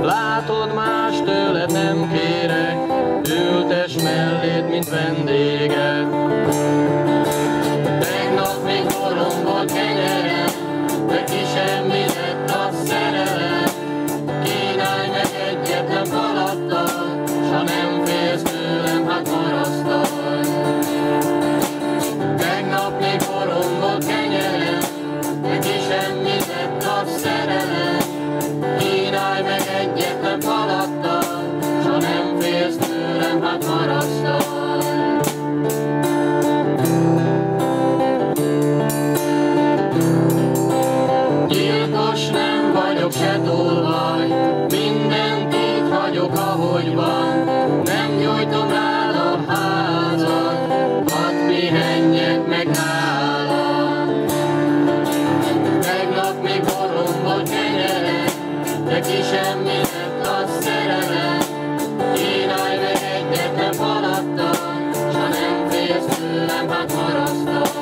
Látod, más tőled nem kérek, ültes melléd, mint vendéged. Tegnap még borom volt kenyerem, de kisemmizett a szerelem. Kínálj meg egyetlen palattal, s ha nem félsz tőlem, hát marasztalj. Tegnap még borom volt kenyerem, de kisemmizett a szerelem. Kínálj meg egyetlen palattal, s ha nem félsz tőlem, hát marasztalj. Gyilkos nem vagyok, se tolvaj, mindent így hagyok, ahogy van. Nem gyújtom rád a házat, hadd pihenjek meg nálad. Tegnap még borom volt kenyerem, de kisemmizett a szerelem. Kínálj meg egyetlen palattal, s ha nem félsz tőlem, hát marasztalj.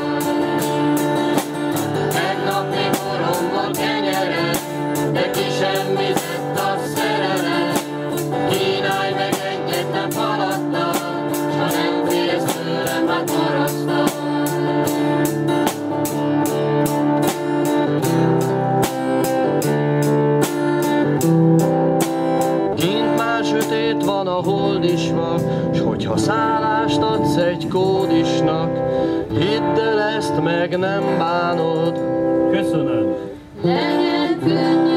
Tegnap még borom volt kenyerem, de kisemmizett a szerelem. Kínálj meg egyetlen palattal, s ha nem félsz tőlem, hát marasztalj. Sötét van, a hold is vak, s hogyha szállást adsz egy kódisnak, hidd el, ezt meg nem bánod. Köszönöm. Legyen könnyű.